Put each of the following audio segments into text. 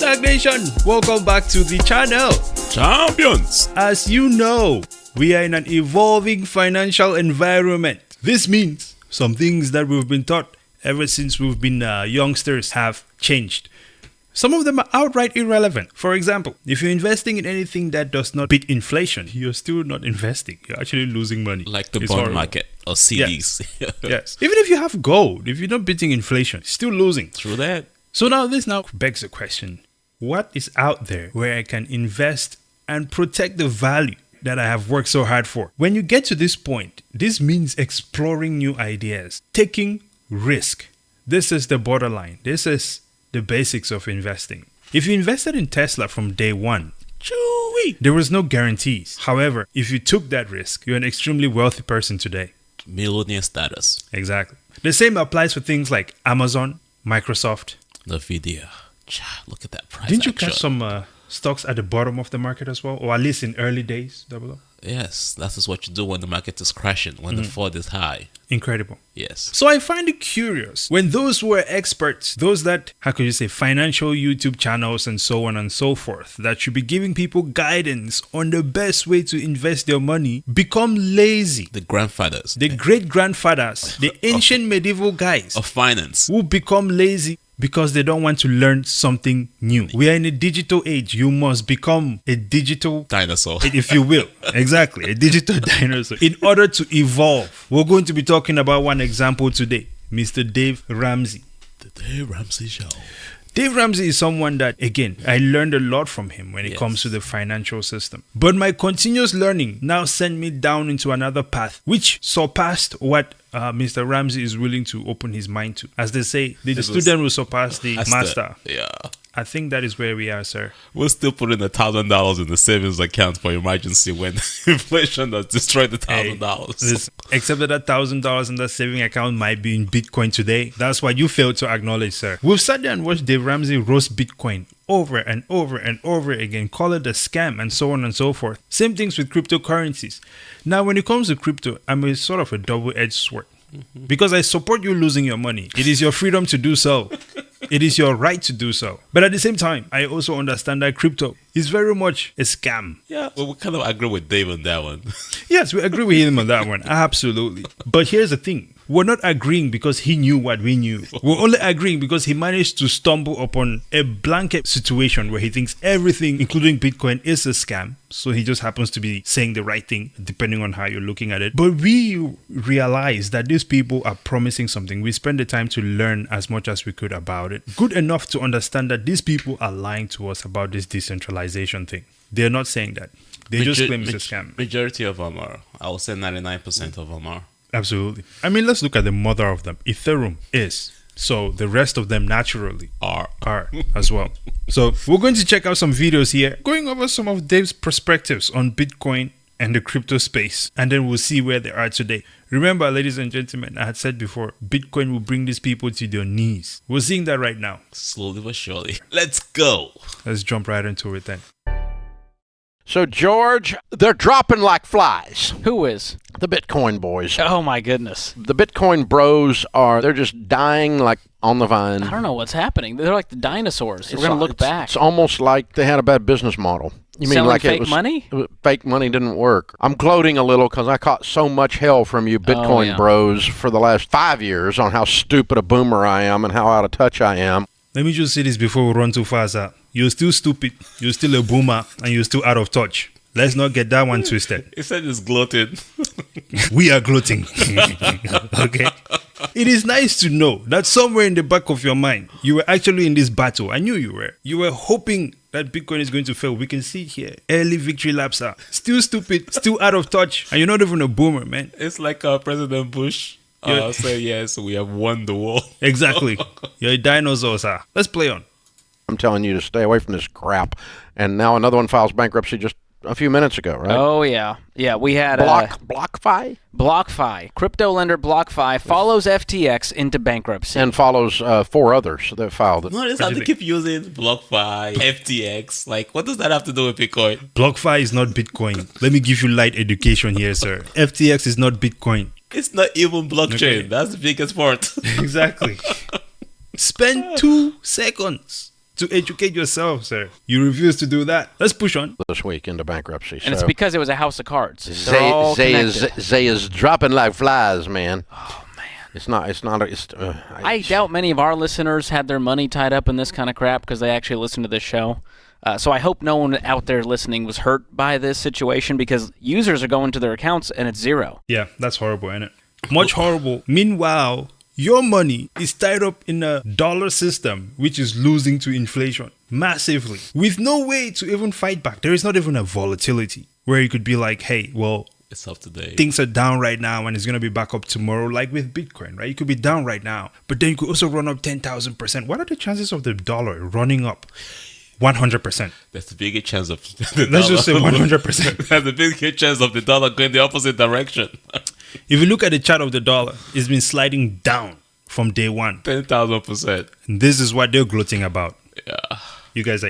STAKK Nation, welcome back to the channel. Champions! As you know, we are in an evolving financial environment. This means some things that we've been taught ever since we've been youngsters have changed. Some of them are outright irrelevant. For example, if you're investing in anything that does not beat inflation, you're still not investing. You're actually losing money. Like the bond market or CDs. Yes. Yes. Even if you have gold, if you're not beating inflation, still losing. True that. So now this begs the question, what is out there where I can invest and protect the value that I have worked so hard for? When you get to this point, this means exploring new ideas, taking risk. This is the borderline. This is the basics of investing. If you invested in Tesla from day one, there was no guarantees. However, if you took that risk, you're an extremely wealthy person today. Millionaire status. Exactly. The same applies for things like Amazon, Microsoft. NVIDIA. Look at that price. Didn't you catch some stocks at the bottom of the market as well? Or at least in early days, Double? Yes, that is what you do when the market is crashing, when the fall is high. Incredible. Yes. So I find it curious when those who are experts, those that, how could you say, financial YouTube channels and so on and so forth, that should be giving people guidance on the best way to invest their money, become lazy. The grandfathers. The great-grandfathers, the ancient medieval guys of finance who become lazy because they don't want to learn something new. We are in a digital age. You must become a digital dinosaur, if you will. Exactly, a digital dinosaur. In order to evolve, we're going to be talking about one example today, Mr. Dave Ramsey. The Dave Ramsey Show. Dave Ramsey is someone that, again, I learned a lot from him when it comes to the financial system. But my continuous learning now sent me down into another path, which surpassed what Mr. Ramsey is willing to open his mind to. As they say, the student will surpass the master. Yeah. I think that is where we are, sir. We're still putting $1,000 in the savings account for emergency when inflation has destroyed the $1,000. Except that $1,000 in that saving account might be in Bitcoin today. That's what you failed to acknowledge, sir. We've sat there and watched Dave Ramsey roast Bitcoin over and over and over again, call it a scam and so on and so forth. Same things with cryptocurrencies. Now, when it comes to crypto, I'm a sort of a double-edged sword. Because I support you losing your money. It is your freedom to do so. It is your right to do so. But at the same time, I also understand that crypto is very much a scam. Yeah, well, we kind of agree with Dave on that one. Yes, we agree with him on that one. Absolutely. But here's the thing. We're not agreeing because he knew what we knew. We're only agreeing because he managed to stumble upon a blanket situation where he thinks everything, including Bitcoin, is a scam. So he just happens to be saying the right thing, depending on how you're looking at it. But we realize that these people are promising something. We spend the time to learn as much as we could about it. Good enough to understand that these people are lying to us about this decentralization thing. They're not saying that. They just claim it's a scam. Majority of them are. I would say 99% of them are. Absolutely. I mean, let's look at the mother of them. Ethereum is. So the rest of them naturally are as well. So we're going to check out some videos here, going over some of Dave's perspectives on Bitcoin and the crypto space. And then we'll see where they are today. Remember, ladies and gentlemen, I had said before, Bitcoin will bring these people to their knees. We're seeing that right now. Slowly but surely. Let's go. Let's jump right into it then. So, George, they're dropping like flies. Who is? The Bitcoin boys. Oh, my goodness. The Bitcoin bros they're just dying like on the vine. I don't know what's happening. They're like the dinosaurs. We're going to look back. It's almost like they had a bad business model. You mean selling like fake money? Fake money didn't work. I'm gloating a little because I caught so much hell from you Bitcoin bros for the last 5 years on how stupid a boomer I am and how out of touch I am. Let me just say this before we run too fast. You're still stupid, you're still a boomer, and you're still out of touch. Let's not get that one twisted. He said it's gloated. We are gloating. Okay? It is nice to know that somewhere in the back of your mind, you were actually in this battle. I knew you were. You were hoping that Bitcoin is going to fail. We can see it here. Early victory laps are still stupid, still out of touch, and you're not even a boomer, man. It's like President Bush say, yes, we have won the war. Exactly. You're a dinosaur, sir. Let's play on. I'm telling you to stay away from this crap. And now another one files bankruptcy just a few minutes ago, right? Oh, yeah. Yeah, we had BlockFi? BlockFi. Crypto lender BlockFi follows FTX into bankruptcy. And follows 4 others that filed it. No, just have to keep using BlockFi, FTX. Like, what does that have to do with Bitcoin? BlockFi is not Bitcoin. Let me give you light education here, sir. FTX is not Bitcoin. It's not even blockchain. Okay. That's the biggest part. Exactly. Spend 2 seconds to educate yourself, sir. You refuse to do that. Let's push on. This week into bankruptcy. And it's because it was a house of cards. They're all connected. Zay is dropping like flies, man. Oh, man. I doubt many of our listeners had their money tied up in this kind of crap because they actually listen to this show. So I hope no one out there listening was hurt by this situation because users are going to their accounts and it's zero. Yeah, that's horrible, isn't it? Much horrible. Meanwhile, your money is tied up in a dollar system which is losing to inflation massively with no way to even fight back. There is not even a volatility where you could be like, hey, well, It's up to date. things are down right now and it's going to be back up tomorrow, like with Bitcoin, right? You could be down right now, but then you could also run up 10,000%. What are the chances of the dollar running up 100%? There's a bigger chance of the Let's dollar. just say 100%. There's a bigger chance of the dollar going the opposite direction. If you look at the chart of the dollar, it's been sliding down from day one. 10,000%. And this is what they're gloating about. Yeah. You guys are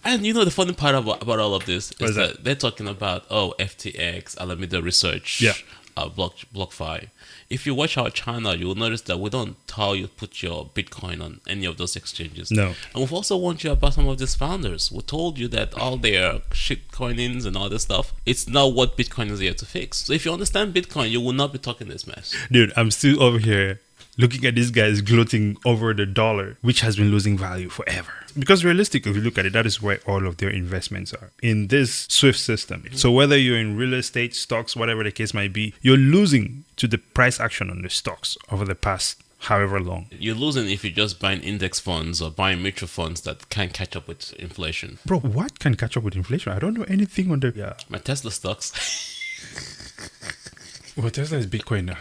And you know the funny part about all of this What is is that? that they're talking about FTX, Alameda Research, Yeah. BlockFi. If you watch our channel, you will notice that we don't tell you to put your Bitcoin on any of those exchanges. No. And we've also warned you about some of these founders. We told you that all their shitcoinings and all this stuff, it's not what Bitcoin is here to fix. So if you understand Bitcoin, you will not be talking this mess. Dude, I'm still over here looking at these guys gloating over the dollar, which has been losing value forever. Because realistically, if you look at it, that is where all of their investments are, in this SWIFT system. So whether you're in real estate, stocks, whatever the case might be, you're losing to the price action on the stocks over the past however long. You're losing if you're just buying index funds or buying mutual funds that can't catch up with inflation. Bro, what can catch up with inflation? I don't know anything on the... Yeah. My Tesla stocks. Well, Tesla is Bitcoin now.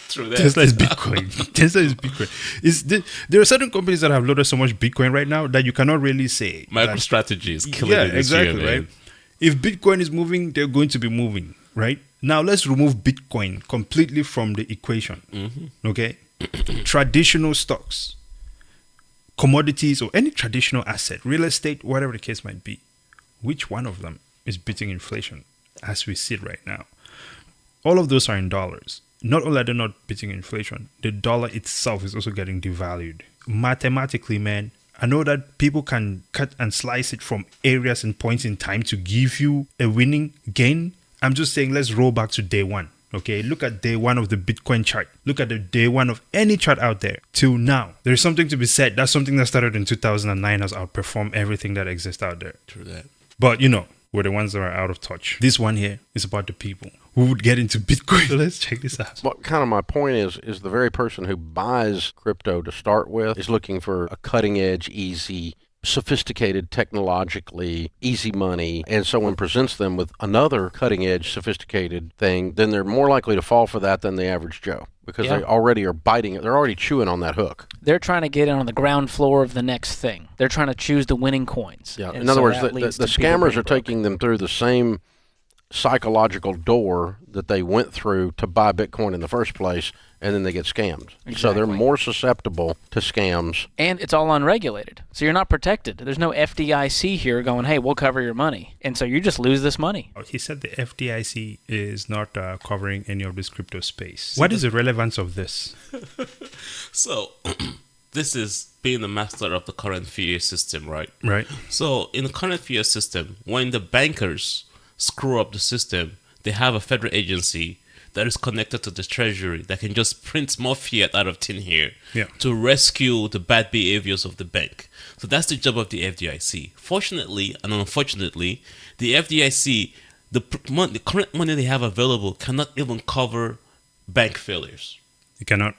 True that. Tesla is Bitcoin. Tesla is Bitcoin. There are certain companies that have loaded so much Bitcoin right now that you cannot really say. MicroStrategy is killing it this year, man. Right? If Bitcoin is moving, they're going to be moving, right? Now, let's remove Bitcoin completely from the equation, okay? Traditional stocks, commodities, or any traditional asset, real estate, whatever the case might be, which one of them is beating inflation as we sit right now? All of those are in dollars. Not only are they not beating inflation, the dollar itself is also getting devalued. Mathematically, man, I know that people can cut and slice it from areas and points in time to give you a winning gain. I'm just saying, let's roll back to day one. Okay, look at day one of the Bitcoin chart. Look at the day one of any chart out there till now. There's something to be said. That's something that started in 2009 has outperformed everything that exists out there. True that. But you know, we're the ones that are out of touch. This one here is about the people who would get into Bitcoin. So let's check this out. What kind of my point is the very person who buys crypto to start with is looking for a cutting edge, easy, sophisticated, technologically easy money, and someone presents them with another cutting edge, sophisticated thing, then they're more likely to fall for that than the average Joe because they already are biting it. They're already chewing on that hook. They're trying to get in on the ground floor of the next thing. They're trying to choose the winning coins. Yeah. And In other so words, that the leads to people scammers being are broke. taking them through the same psychological door that they went through to buy Bitcoin in the first place, and then they get scammed. So they're Exactly. more susceptible to scams. And it's all unregulated. So you're not protected. There's no FDIC here going, hey, we'll cover your money. And so you just lose this money. He said the FDIC is not covering any of this crypto space. What is the relevance of this? So, this is being the master of the current fiat system, right? Right. So, in the current fiat system, when the bankers screw up the system, they have a federal agency that is connected to the treasury that can just print more fiat out of thin air to rescue the bad behaviors of the bank. So that's the job of the FDIC. Fortunately and unfortunately, the FDIC, the current money they have available cannot even cover bank failures. You cannot.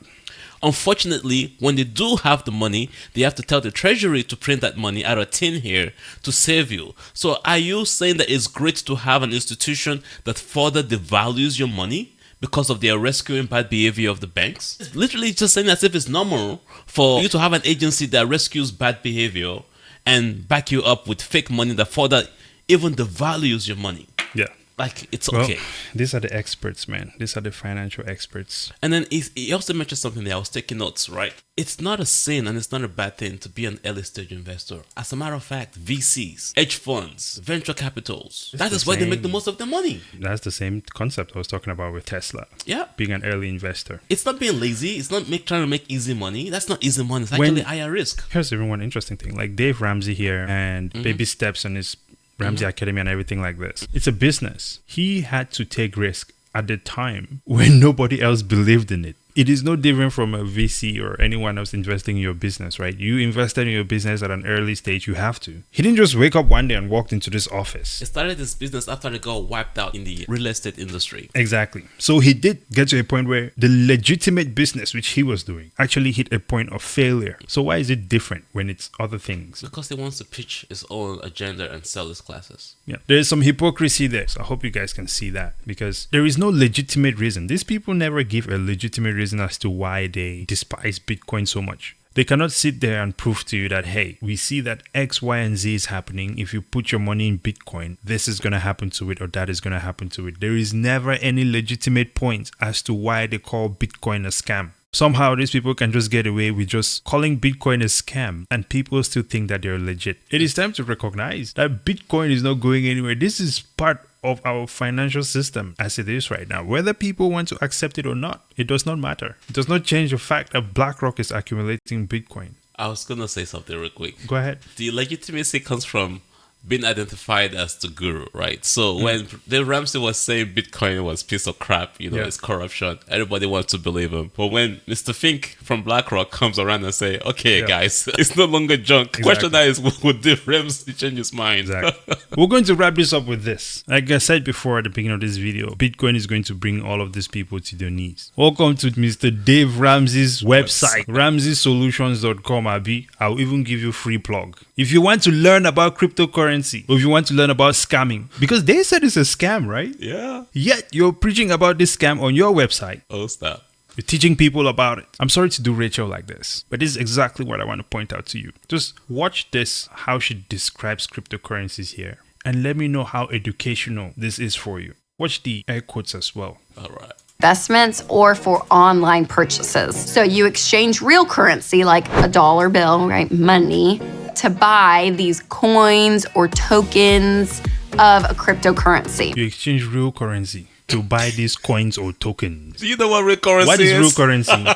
Unfortunately, when they do have the money, they have to tell the treasury to print that money out of thin air to save you. So are you saying that it's great to have an institution that further devalues your money because of their rescuing bad behavior of the banks? It's literally just saying as if it's normal for you to have an agency that rescues bad behavior and back you up with fake money that further even devalues your money. Yeah. Like, it's Well, okay. these are the experts, man. These are the financial experts. And then he also mentioned something there. I was taking notes, right? It's not a sin and it's not a bad thing to be an early stage investor. As a matter of fact, VCs, hedge funds, venture capitals, that is where they make the most of their money. That's the same concept I was talking about with Tesla. Yeah. Being an early investor. It's not being lazy. It's not trying to make easy money. That's not easy money. It's actually higher risk. Here's even one interesting thing. Like Dave Ramsey here and Baby Steps on his Ramsey Academy and everything like this. It's a business. He had to take risk at the time when nobody else believed in it. It is no different from a VC or anyone else investing in your business, right? You invested in your business at an early stage, you have to. He didn't just wake up one day and walked into this office. He started this business after they got wiped out in the real estate industry. Exactly. So he did get to a point where the legitimate business, which he was doing, actually hit a point of failure. So why is it different when it's other things? Because he wants to pitch his own agenda and sell his classes. Yeah, there is some hypocrisy there. So I hope you guys can see that because there is no legitimate reason. These people never give a legitimate reason as to why they despise Bitcoin so much. They cannot sit there and prove to you that, hey, we see that X, Y, and Z is happening. If you put your money in Bitcoin, this is going to happen to it or that is going to happen to it. There is never any legitimate point as to why they call Bitcoin a scam. Somehow these people can just get away with just calling Bitcoin a scam and people still think that they're legit. It is time to recognize that Bitcoin is not going anywhere. This is part of our financial system as it is right now. Whether people want to accept it or not, it does not matter. It does not change the fact that BlackRock is accumulating Bitcoin. I was going to say something real quick. Go ahead. The legitimacy comes from being identified as the guru, right? So when Dave Ramsey was saying Bitcoin was piece of crap, it's corruption, everybody wants to believe him. But when Mr. Fink from BlackRock comes around and say, okay, guys, it's no longer junk. Exactly. Question now is, would Dave Ramsey change his mind? Exactly. We're going to wrap this up with this. Like I said before at the beginning of this video, Bitcoin is going to bring all of these people to their knees. Welcome to Mr. Dave Ramsey's website, ramseysolutions.com, Abi. I'll even give you a free plug. If you want to learn about cryptocurrency, or if you want to learn about scamming, because they said it's a scam, right? Yeah. Yet you're preaching about this scam on your website. Oh, stop. You're teaching people about it. I'm sorry to do Rachel like this, but this is exactly what I want to point out to you. Just watch this, how she describes cryptocurrencies here, and let me know how educational this is for you. Watch the air quotes as well. All right. Investments or for online purchases. So you exchange real currency like a dollar bill, right? Money, to buy these coins or tokens of a cryptocurrency. You exchange real currency to buy these coins or tokens. Do you know what real currency is? What is real currency?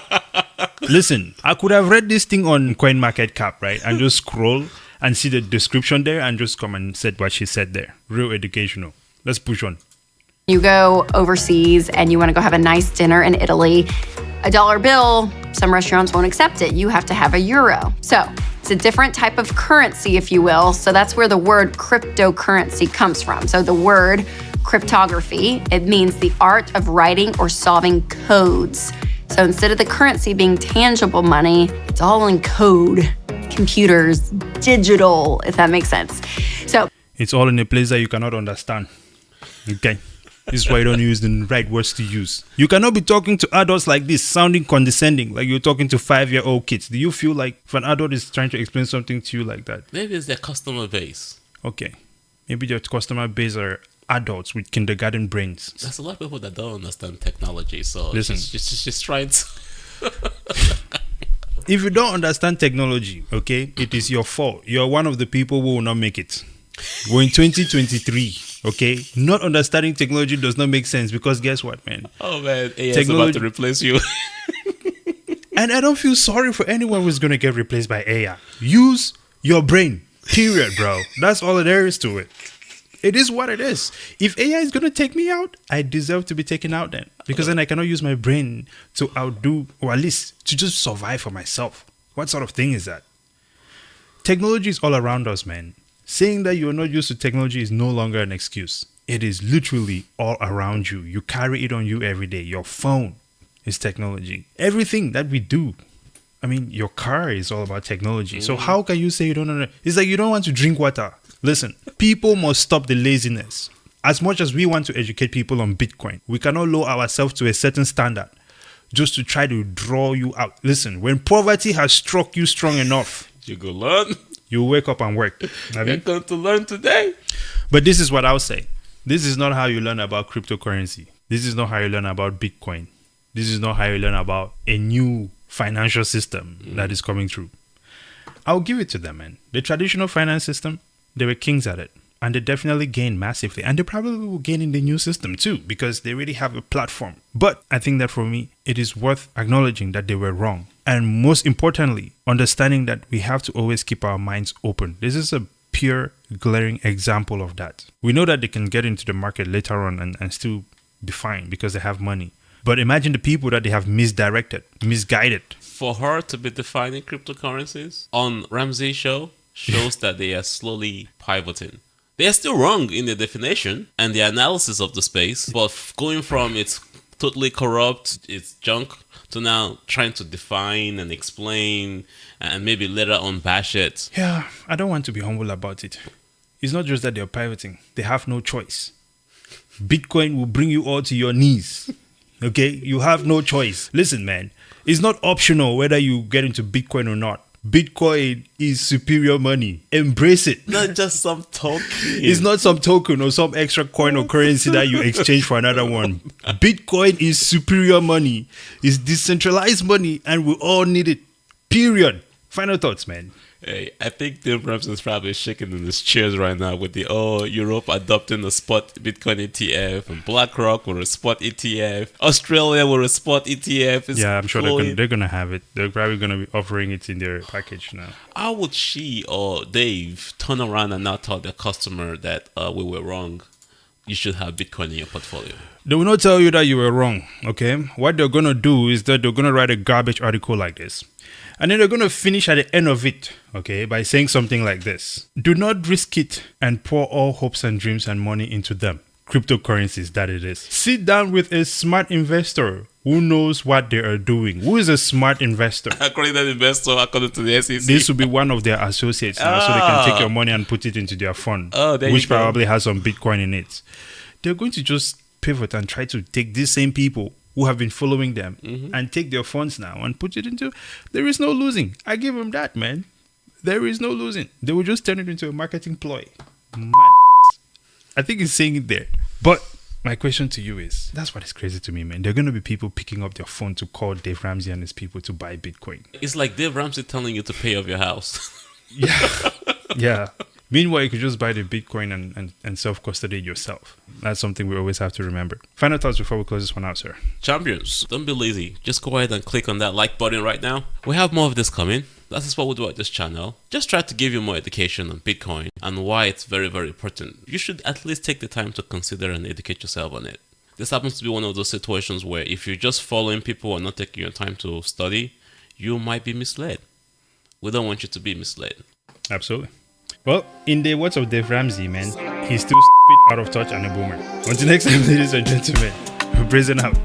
Listen, I could have read this thing on CoinMarketCap, right? And just scroll and see the description there and just come and said what she said there. Real educational. Let's push on. You go overseas and you want to go have a nice dinner in Italy. A dollar bill, some restaurants won't accept it. You have to have a euro. So it's a different type of currency, if you will. So that's where the word cryptocurrency comes from. So the word cryptography, it means the art of writing or solving codes. So instead of the currency being tangible money, it's all in code, computers, digital, if that makes sense. So it's all in a place that you cannot understand. Okay. This is why you don't use the right words to use. You cannot be talking to adults like this, sounding condescending, like you're talking to 5-year-old kids. Do you feel like if an adult is trying to explain something to you like that? Maybe it's their customer base. Okay. Maybe their customer base are adults with kindergarten brains. There's a lot of people that don't understand technology, so listen, just try to... If you don't understand technology, okay, it is your fault. You're one of the people who will not make it. We're in 2023, okay? Not understanding technology does not make sense because guess what, man? Oh, man, AI is about to replace you. And I don't feel sorry for anyone who's going to get replaced by AI. Use your brain, period, bro. That's all there is to it. It is what it is. If AI is going to take me out, I deserve to be taken out then. Because then I cannot use my brain to outdo, or at least to just survive for myself. What sort of thing is that? Technology is all around us, man. Saying that you're not used to technology is no longer an excuse. It is literally all around you. You carry it on you every day. Your phone is technology. Everything that we do. I mean, your car is all about technology. So how can you say you don't know? It's like you don't want to drink water. Listen, people must stop the laziness. As much as we want to educate people on Bitcoin, we cannot lower ourselves to a certain standard just to try to draw you out. Listen, when poverty has struck you strong enough, you go learn. You wake up and work. You're going to learn today. But this is what I'll say. This is not how you learn about cryptocurrency. This is not how you learn about Bitcoin. This is not how you learn about a new financial system that is coming through. I'll give it to them, man. The traditional finance system, they were kings at it. And they definitely gained massively. And they probably will gain in the new system too, because they really have a platform. But I think that for me, it is worth acknowledging that they were wrong. And most importantly, understanding that we have to always keep our minds open. This is a pure, glaring example of that. We know that they can get into the market later on and still be fine because they have money. But imagine the people that they have misdirected, misguided. For her to be defining cryptocurrencies on Ramsey's show shows that they are slowly pivoting. They are still wrong in the definition and the analysis of the space, but going from it's totally corrupt, it's junk, to now trying to define and explain and maybe later on bash it. Yeah, I don't want to be humble about it. It's not just that they're pivoting. They have no choice. Bitcoin will bring you all to your knees. Okay? You have no choice. Listen, man. It's not optional whether you get into Bitcoin or not. Bitcoin is superior money. Embrace it. Not just some token. It's not some token or some extra coin or currency that you exchange for another one. Bitcoin is superior money. It's decentralized money and we all need it. Period. Final thoughts, man. Hey, I think Dave Ramsey is probably shaking in his chairs right now with the Europe adopting a spot Bitcoin ETF and BlackRock with a spot ETF, Australia with a spot ETF. Yeah, I'm sure they're gonna have it. They're probably gonna be offering it in their package now. How would she or Dave turn around and not tell their customer that we were wrong? You should have Bitcoin in your portfolio. They will not tell you that you were wrong, okay? What they're gonna do is that they're gonna write a garbage article like this. And then they're going to finish at the end of it, okay, by saying something like this. Do not risk it and pour all hopes and dreams and money into them. Cryptocurrencies, that it is. Sit down with a smart investor who knows what they are doing. Who is a smart investor? According to the investor, according to the SEC. This will be one of their associates now, so they can take your money and put it into their fund, which probably has some Bitcoin in it. They're going to just pivot and try to take these same people who have been following them and take their funds now and put it into. There is no losing. I give them that, man. There is no losing. They will just turn it into a marketing ploy. Mad. I think he's saying it there. But my question to you is, that's what is crazy to me, man. There are going to be people picking up their phone to call Dave Ramsey and his people to buy Bitcoin. It's like Dave Ramsey telling you to pay off your house. Yeah. Meanwhile, you could just buy the Bitcoin and self-custody it yourself. That's something we always have to remember. Final thoughts before we close this one out, sir. Champions, don't be lazy. Just go ahead and click on that like button right now. We have more of this coming. That is what we do at this channel. Just try to give you more education on Bitcoin and why it's very, very important. You should at least take the time to consider and educate yourself on it. This happens to be one of those situations where if you're just following people and not taking your time to study, you might be misled. We don't want you to be misled. Absolutely. Well, in the words of Dave Ramsey, man, he's still stupid, out of touch, and a boomer. Until next time, ladies and gentlemen, brazen out.